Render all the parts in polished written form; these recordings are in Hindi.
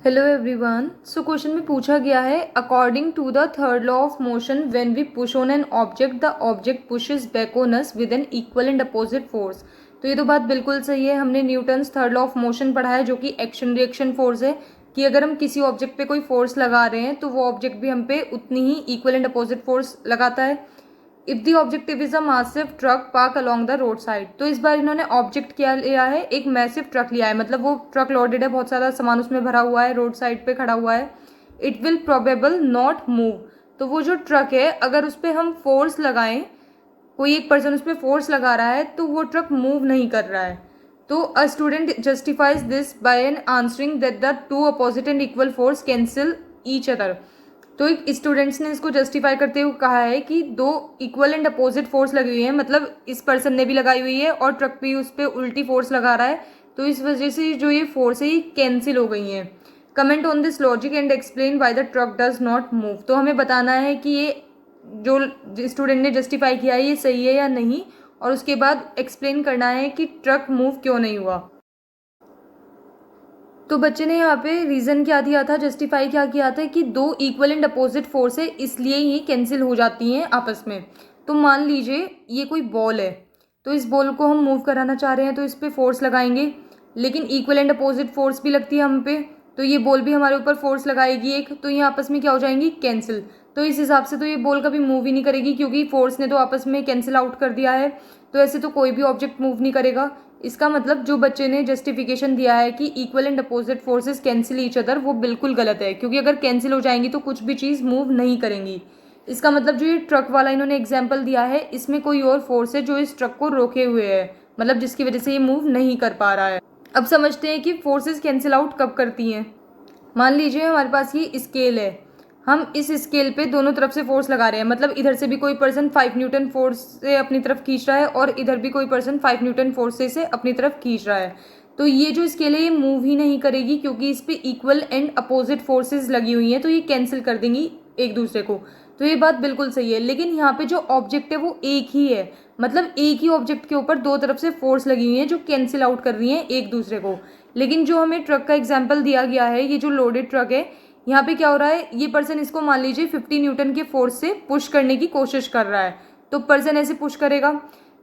Hello everyone. सो क्वेश्चन में पूछा गया है according to the third law of motion when we push on an object the object pushes back on us with an equal and opposite force. तो ये तो बात बिल्कुल सही है। हमने Newton's third law of motion पढ़ा है जो कि एक्शन रिएक्शन फोर्स है कि अगर हम किसी ऑब्जेक्ट पे कोई फोर्स लगा रहे हैं तो वो ऑब्जेक्ट भी हम पे उतनी ही इक्वल एंड अपोजिट फोर्स लगाता है। If the objective is a massive truck park along the road side. तो इस बार इन्होंने ऑब्जेक्ट क्या लिया है, एक मैसिव ट्रक लिया है, मतलब वो ट्रक लोडेड है, बहुत सारा सामान उसमें भरा हुआ है, रोड साइड पे खड़ा हुआ है। It will probable not move. तो वो जो ट्रक है अगर उस पर हम फोर्स लगाएं, कोई एक पर्सन उस पर फोर्स लगा रहा है तो वो ट्रक मूव नहीं कर रहा है। तो a student justifies this by an answering that the two opposite and equal force cancel each other. तो एक स्टूडेंट्स ने इसको जस्टिफाई करते हुए कहा है कि दो इक्वल एंड अपोजिट फोर्स लगी हुई है, मतलब इस पर्सन ने भी लगाई हुई है और ट्रक भी उस पर उल्टी फोर्स लगा रहा है, तो इस वजह से जो ये फोर्स है ये कैंसिल हो गई है। Comment on this logic and explain why the truck does not move. तो हमें बताना है कि ये जो स्टूडेंट ने जस्टिफाई किया है ये सही है या नहीं, और उसके बाद एक्सप्लेन करना है कि ट्रक मूव क्यों नहीं हुआ। तो बच्चे ने यहाँ पे रीज़न क्या दिया था, जस्टिफाई क्या किया था कि दो इक्वल एंड अपोजिट फोर्स है इसलिए ये कैंसिल हो जाती हैं आपस में। तो मान लीजिए ये कोई बॉल है, तो इस बॉल को हम मूव कराना चाह रहे हैं तो इस पर फोर्स लगाएंगे, लेकिन इक्वल एंड अपोजिट फोर्स भी लगती है हम पे, तो ये बॉल भी हमारे ऊपर फोर्स लगाएगी एक, तो ये आपस में क्या हो जाएंगी, कैंसिल। तो इस हिसाब से तो ये बॉल कभी मूव ही नहीं करेगी क्योंकि फोर्स ने तो आपस में कैंसिल आउट कर दिया है। तो ऐसे तो कोई भी ऑब्जेक्ट मूव नहीं करेगा। इसका मतलब जो बच्चे ने जस्टिफिकेशन दिया है कि equal and opposite forces cancel each other, वो बिल्कुल गलत है, क्योंकि अगर कैंसिल हो जाएंगी तो कुछ भी चीज़ मूव नहीं करेंगी। इसका मतलब जो ये ट्रक वाला इन्होंने एग्जाम्पल दिया है इसमें कोई और फोर्स है जो इस ट्रक को रोके हुए है, मतलब जिसकी वजह से ये मूव नहीं कर पा रहा है। अब समझते हैं कि फोर्सेस कैंसिल आउट कब करती हैं। मान लीजिए हमारे पास ये स्केल है, हम इस स्केल पे दोनों तरफ से फोर्स लगा रहे हैं, मतलब इधर से भी कोई पर्सन 5 न्यूटन फोर्स से अपनी तरफ खींच रहा है और इधर भी कोई पर्सन 5 न्यूटन फोर्स से अपनी तरफ खींच रहा है। तो ये जो स्केल है ये मूव ही नहीं करेगी क्योंकि इस पे इक्वल एंड अपोजिट फोर्सेस लगी हुई हैं, तो ये कैंसिल कर देंगी एक दूसरे को। तो ये बात बिल्कुल सही है, लेकिन यहाँ पे जो ऑब्जेक्ट है वो एक ही है, मतलब एक ही ऑब्जेक्ट के ऊपर दो तरफ से फोर्स लगी हुई है जो कैंसिल आउट कर रही हैं एक दूसरे को। लेकिन जो हमें ट्रक का एग्जाम्पल दिया गया है, ये जो लोडेड ट्रक है, यहाँ पे क्या हो रहा है, ये पर्सन इसको मान लीजिए 50 न्यूटन के फोर्स से पुश करने की कोशिश कर रहा है, तो पर्सन ऐसे पुश करेगा,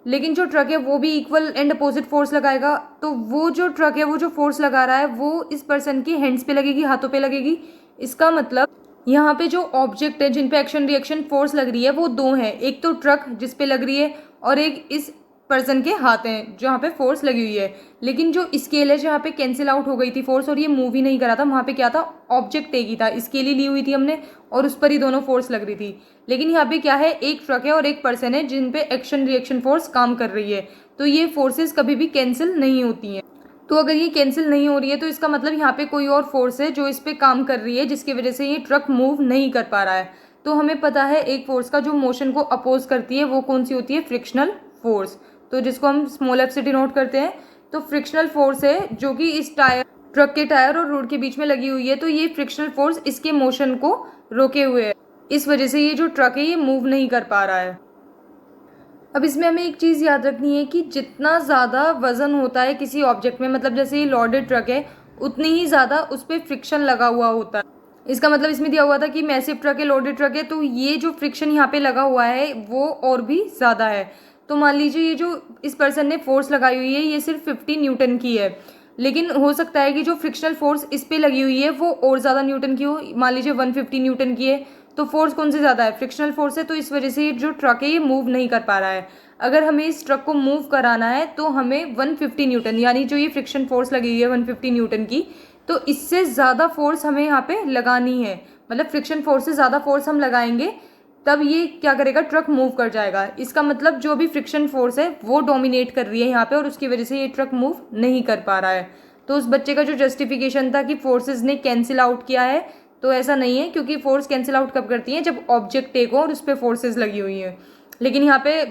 लेकिन जो ट्रक है वो भी इक्वल एंड अपोजिट फोर्स लगाएगा, तो वो जो ट्रक है वो जो फोर्स लगा रहा है वो इस पर्सन की हैंड्स पे लगेगी, हाथों पे लगेगी। इसका मतलब यहाँ पे जो ऑब्जेक्ट है जिन पे एक्शन रिएक्शन फोर्स लग रही है वो दो हैं, एक तो ट्रक जिस पे लग रही है और एक इस पर्सन के हाथ हैं जहाँ पे फोर्स लगी हुई है। लेकिन जो स्केल है जहाँ पे कैंसिल आउट हो गई थी फोर्स और ये मूव ही नहीं करा था, वहाँ पे क्या था, ऑब्जेक्ट एक ही था, स्केल ही ली हुई थी हमने और उस पर ही दोनों फोर्स लग रही थी। लेकिन यहाँ पे क्या है, एक ट्रक है और एक पर्सन है जिन पे एक्शन रिएक्शन फोर्स काम कर रही है, तो ये फोर्सेस कभी भी कैंसिल नहीं होती हैं। तो अगर ये कैंसिल नहीं हो रही है तो इसका मतलब यहाँ पे कोई और फोर्स है जो इस पे काम कर रही है जिसकी वजह से ये ट्रक मूव नहीं कर पा रहा है। तो हमें पता है एक फोर्स का जो मोशन को अपोज करती है वो कौन सी होती है, फ्रिक्शनल फोर्स, तो जिसको हम स्मॉल एफ से डिनोट करते हैं। तो फ्रिक्शनल फोर्स है जो कि इस टायर, ट्रक के टायर और रोड के बीच में लगी हुई है, तो ये फ्रिक्शनल फोर्स इसके मोशन को रोके हुए है, इस वजह से ये जो ट्रक है ये मूव नहीं कर पा रहा है। अब इसमें हमें एक चीज़ याद रखनी है कि जितना ज़्यादा वजन होता है किसी ऑब्जेक्ट में, मतलब जैसे ये लोडेड ट्रक है, उतनी ही ज़्यादा उस पर फ्रिक्शन लगा हुआ होता है। इसका मतलब इसमें दिया हुआ था कि मैसिव ट्रक है, लोडेड ट्रक है, तो ये जो फ्रिक्शन यहाँ पे लगा हुआ है वो और भी ज़्यादा है। तो मान लीजिए ये जो इस पर्सन ने फोर्स लगाई हुई है ये सिर्फ 50 न्यूटन की है, लेकिन हो सकता है कि जो फ्रिक्शनल फोर्स इस पर लगी हुई है वो और ज़्यादा न्यूटन की हो, मान लीजिए 150 न्यूटन की है, तो फोर्स कौन से ज़्यादा है, फ्रिक्शनल फोर्स है, तो इस वजह से ये जो ट्रक है ये मूव नहीं कर पा रहा है। अगर हमें इस ट्रक को मूव कराना है तो हमें 150 न्यूटन, यानी जो ये फ्रिक्शन फोर्स लगी हुई है 150 न्यूटन की, तो इससे ज़्यादा फोर्स हमें यहाँ पे लगानी है, मतलब फ्रिक्शन फोर्स से ज़्यादा फोर्स हम लगाएंगे तब ये क्या करेगा, ट्रक मूव कर जाएगा। इसका मतलब जो भी फ्रिक्शन फोर्स है वो डोमिनेट कर रही है यहाँ पे और उसकी वजह से ये ट्रक मूव नहीं कर पा रहा है। तो उस बच्चे का जो जस्टिफिकेशन था कि फोर्सेस ने कैंसिल आउट किया है, तो ऐसा नहीं है, क्योंकि फोर्स कैंसिल आउट कब करती है, जब ऑब्जेक्ट एक हो और उस पर फोर्सेस लगी हुई हैं, लेकिन यहाँ पे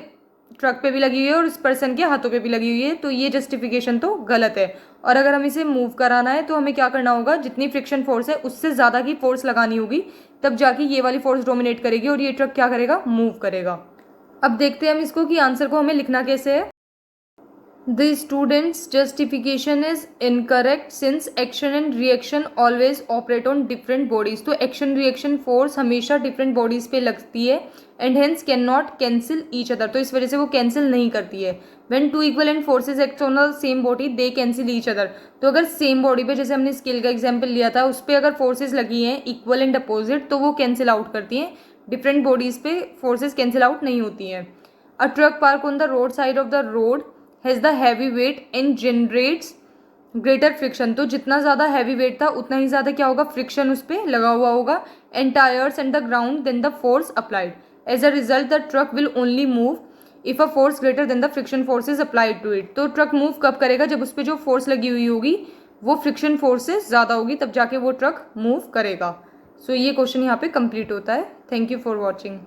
ट्रक पे भी लगी हुई है और उस पर्सन के हाथों पे भी लगी हुई है, तो ये जस्टिफिकेशन तो गलत है। और अगर हम इसे मूव कराना है तो हमें क्या करना होगा, जितनी फ्रिक्शन फोर्स है उससे ज़्यादा की फोर्स लगानी होगी, तब जाके ये वाली फोर्स डोमिनेट करेगी और ये ट्रक क्या करेगा, मूव करेगा। अब देखते हैं हम इसको कि आंसर को हमें लिखना कैसे है। The student's justification is incorrect since action and reaction always operate on different bodies. तो action reaction force हमेशा different bodies पे लगती है and hence cannot cancel each other. तो इस वजह से वो cancel नहीं करती है. When two equivalent forces act on the same body, they cancel each other. तो अगर same body पे, जैसे हमने स्केल का एग्जाम्पल लिया था, उस पर अगर forces लगी हैं equal and opposite, तो वो cancel out करती हैं. Different bodies पे forces cancel out नहीं होती हैं. A truck parked on the road side of the road has the heavy weight and generates greater friction. तो जितना ज़्यादा हैवी वेट था उतना ही ज़्यादा क्या होगा, फ्रिक्शन उस पर लगा हुआ होगा. And tyres and the ground then the force applied. As a result the truck will only move if a force greater than the friction force is applied to it. तो ट्रक मूव कब करेगा, जब उस पर जो फोर्स लगी हुई होगी वो फ्रिक्शन फोर्स से ज़्यादा होगी, तब जाके वो ट्रक मूव करेगा. सो ये क्वेश्चन यहाँ पे कंप्लीट होता है. Thank you for watching.